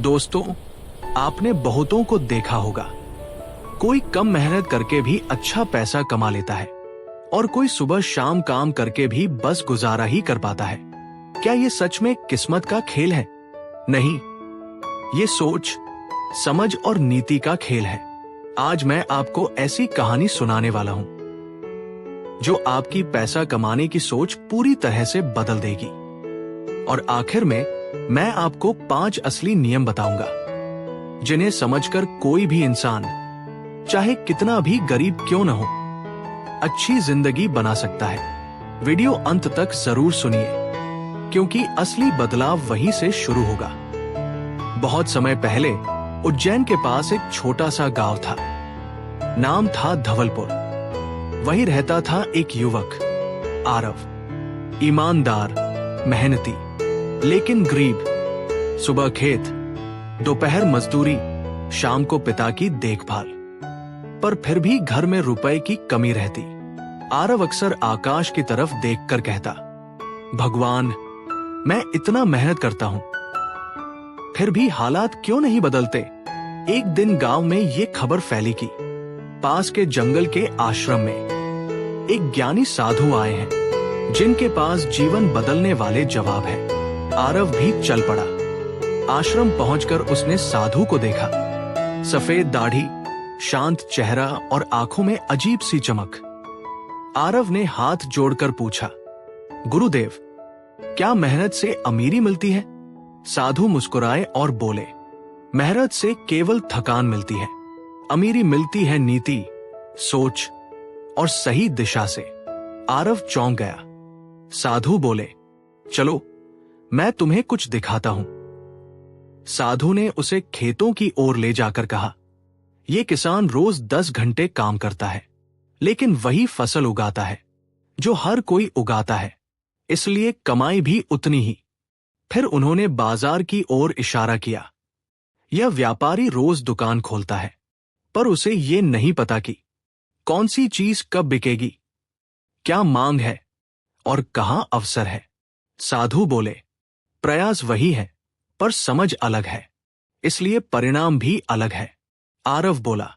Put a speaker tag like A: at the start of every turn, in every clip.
A: दोस्तों, आपने बहुतों को देखा होगा। कोई कम मेहनत करके भी अच्छा पैसा कमा लेता है और कोई सुबह शाम काम करके भी बस गुजारा ही कर पाता है। क्या ये सच में किस्मत का खेल है? नहीं, ये सोच, समझ और नीति का खेल है। आज मैं आपको ऐसी कहानी सुनाने वाला हूं जो आपकी पैसा कमाने की सोच पूरी तरह से बदल देगी। और आखिर में मैं आपको 5 असली नियम बताऊंगा जिन्हें समझकर कोई भी इंसान, चाहे कितना भी गरीब क्यों न हो, अच्छी जिंदगी बना सकता है। वीडियो अंत तक जरूर सुनिए, क्योंकि असली बदलाव वहीं से शुरू होगा। बहुत समय पहले उज्जैन के पास एक छोटा सा गांव था। नाम था धवलपुर। वहीं रहता था एक युवक, आरव। ईमानदार, मेहनती, लेकिन गरीब। सुबह खेत, दोपहर मजदूरी, शाम को पिता की देखभाल। पर फिर भी घर में रुपए की कमी रहती। आरव अक्सर आकाश की तरफ देखकर कहता, भगवान, मैं इतना मेहनत करता हूं, फिर भी हालात क्यों नहीं बदलते? एक दिन गांव में ये खबर फैली कि पास के जंगल के आश्रम में एक ज्ञानी साधु आए हैं जिनके पास जीवन बदलने वाले जवाब है। आरव भी चल पड़ा। आश्रम पहुंचकर उसने साधु को देखा। सफेद दाढ़ी, शांत चेहरा और आंखों में अजीब सी चमक। आरव ने हाथ जोड़कर पूछा, गुरुदेव, क्या मेहनत से अमीरी मिलती है? साधु मुस्कुराए और बोले, मेहनत से केवल थकान मिलती है, अमीरी मिलती है नीति, सोच और सही दिशा से। आरव चौंक गया। साधु बोले, चलो मैं तुम्हें कुछ दिखाता हूं। साधु ने उसे खेतों की ओर ले जाकर कहा, यह किसान रोज 10 घंटे काम करता है, लेकिन वही फसल उगाता है जो हर कोई उगाता है, इसलिए कमाई भी उतनी ही। फिर उन्होंने बाजार की ओर इशारा किया। यह व्यापारी रोज दुकान खोलता है, पर उसे ये नहीं पता कि कौन सी चीज कब बिकेगी, क्या मांग है और कहां अवसर है। साधु बोले, प्रयास वही है, पर समझ अलग है, इसलिए परिणाम भी अलग है। आरव बोला,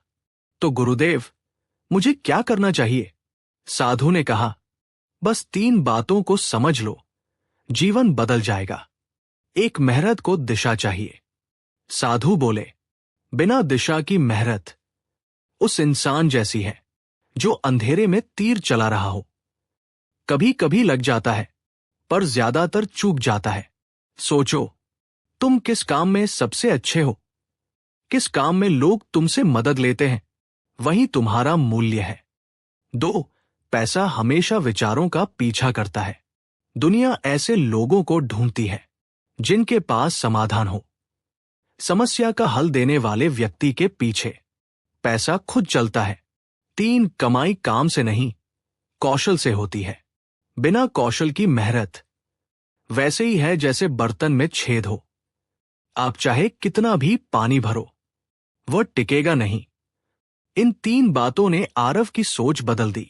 A: तो गुरुदेव, मुझे क्या करना चाहिए? साधु ने कहा, बस 3 बातों को समझ लो, जीवन बदल जाएगा। एक, मेहनत को दिशा चाहिए। साधु बोले, बिना दिशा की मेहनत उस इंसान जैसी है जो अंधेरे में तीर चला रहा हो। कभी कभी लग जाता है, पर ज्यादातर चूक जाता है। सोचो, तुम किस काम में सबसे अच्छे हो? किस काम में लोग तुमसे मदद लेते हैं? वही तुम्हारा मूल्य है। 2, पैसा हमेशा विचारों का पीछा करता है। दुनिया ऐसे लोगों को ढूंढती है जिनके पास समाधान हो। समस्या का हल देने वाले व्यक्ति के पीछे पैसा खुद चलता है। 3, कमाई काम से नहीं, कौशल से होती है। बिना कौशल की मेहनत वैसे ही है जैसे बर्तन में छेद हो। आप चाहे कितना भी पानी भरो, वह टिकेगा नहीं। इन 3 बातों ने आरव की सोच बदल दी।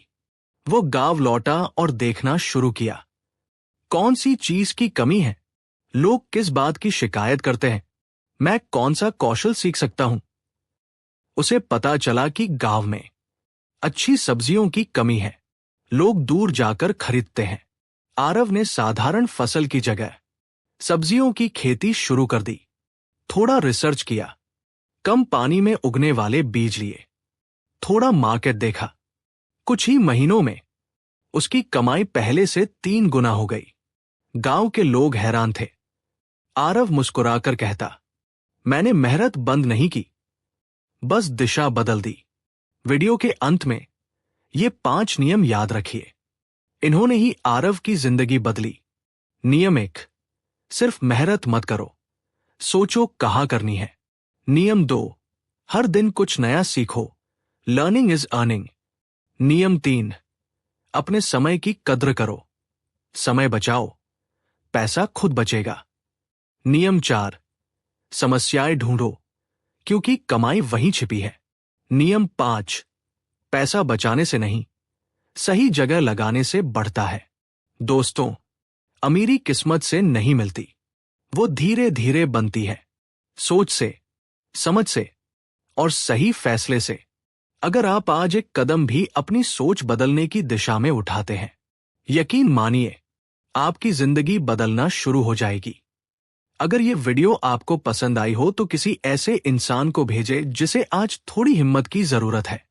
A: वो गांव लौटा और देखना शुरू किया, कौन सी चीज की कमी है, लोग किस बात की शिकायत करते हैं, मैं कौन सा कौशल सीख सकता हूं। उसे पता चला कि गांव में अच्छी सब्जियों की कमी है, लोग दूर जाकर खरीदते हैं। आरव ने साधारण फसल की जगह सब्जियों की खेती शुरू कर दी। थोड़ा रिसर्च किया, कम पानी में उगने वाले बीज लिए, थोड़ा मार्केट देखा। कुछ ही महीनों में उसकी कमाई पहले से 3 गुना हो गई। गांव के लोग हैरान थे। आरव मुस्कुराकर कहता, मैंने मेहनत बंद नहीं की, बस दिशा बदल दी। वीडियो के अंत में ये 5 नियम याद रखिए। इन्होंने ही आरव की जिंदगी बदली। नियम 1, सिर्फ मेहनत मत करो, सोचो कहां करनी है। नियम 2, हर दिन कुछ नया सीखो, लर्निंग इज अर्निंग। नियम 3, अपने समय की कद्र करो, समय बचाओ, पैसा खुद बचेगा। नियम 4, समस्याएं ढूंढो, क्योंकि कमाई वहीं छिपी है। नियम 5, पैसा बचाने से नहीं, सही जगह लगाने से बढ़ता है। दोस्तों, अमीरी किस्मत से नहीं मिलती, वो धीरे धीरे बनती है। सोच से, समझ से और सही फैसले से अगर आप आज एक कदम भी अपनी सोच बदलने की दिशा में उठाते हैं, यकीन मानिए आपकी जिंदगी बदलना शुरू हो जाएगी। अगर ये वीडियो आपको पसंद आई हो तो किसी ऐसे इंसान को भेजें जिसे आज थोड़ी हिम्मत की जरूरत है।